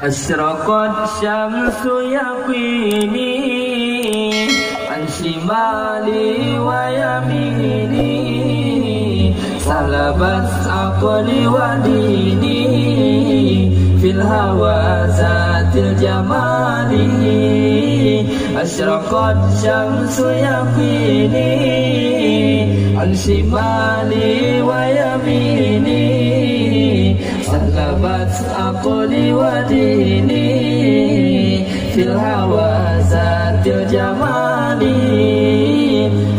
أشرقت شمس يقيني عن شمالي ويميني سلبت عقلي وديني في الهوى ذات الجمال أشرقت شمس يقيني عن شمالي ويميني سلبت عقلي وديني في الهوى ذات الجمال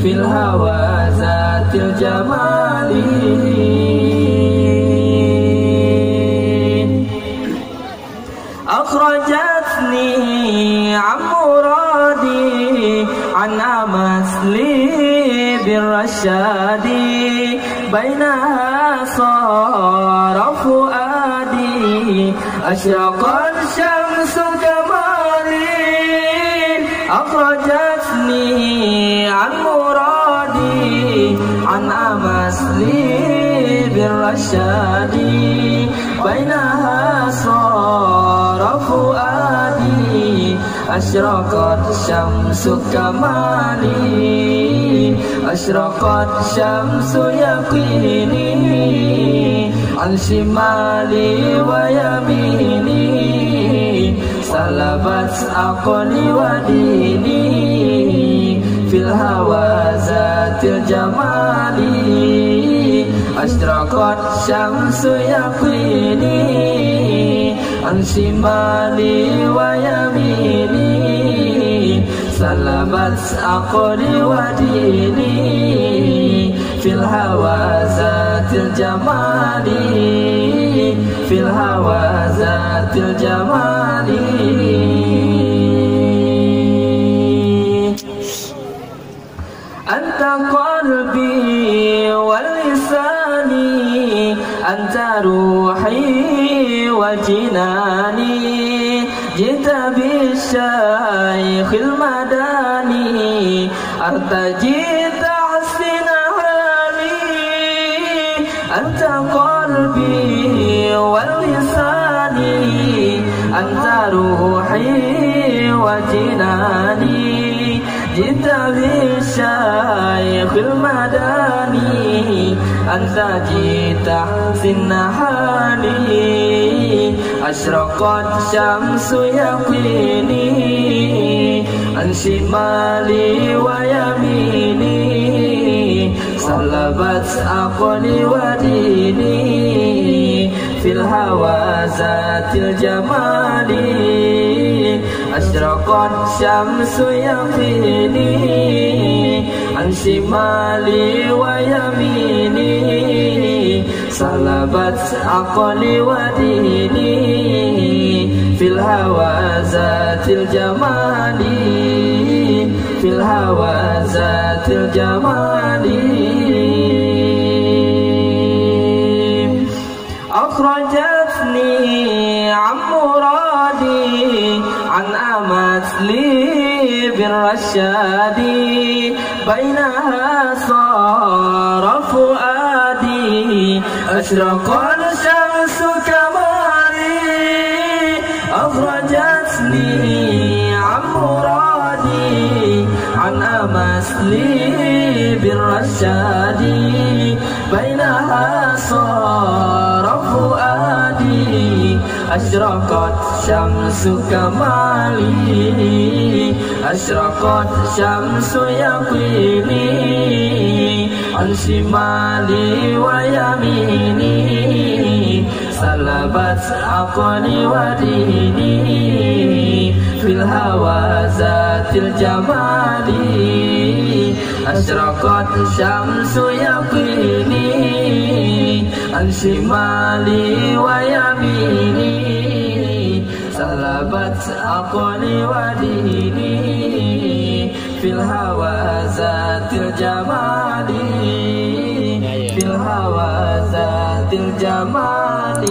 في الهوى ذات الجمال أخرجتني عن مرادي عن أمثلي بالرشاد بينها صار فؤادي أشرقت شمس جمالي أخرجتني عن مرادي عن أمثلي بالرشاد بينها صار فؤادي أشرقت شمس كمالي أشرقت شمس يقيني عن شمالي ويميني سلبت عقلي وديني في الهوى ذات الجمال أشرقت شمس يقيني عن شمالي ويميني سلبت عقلي وديني في الهوى ذات الجمال في الهوى ذات الجمال أنت قلبي ولساني أنت روحي وجناني جئت بالشيخ المداني أرتجي تحسن حالي أنت قلبي ولساني أنت روحي وجناني جئت بالشيخ المداني أنت جئت حسن حالي أشرقت شمس يقيني عن شمالي ويميني سلبت عقلي وديني في الهوى ذات الجمال أشرقت شمس يقيني عن شمالي ويميني سلبت عقلي وديني في الهوى ذات الجمال في الهوى ذات الجمال أخرجتني عن مرادي عن أمثلي بالرشاد بينها صار فؤادي أشرقت شمس كمالي أخرجتني عن مرادي عن أمثلي بالرشاد بينها صار فؤادي أشرقت شمس كمالي أشرقت شمس يقيني عن شمالي ويميني سلبت عقلي وديني في الهوى ذات الجمال أشرقت شمس يقيني عن شمالي ويميني سلبت عقلي وديني في الهوى ذات الجمال في الهوى ذات الجمال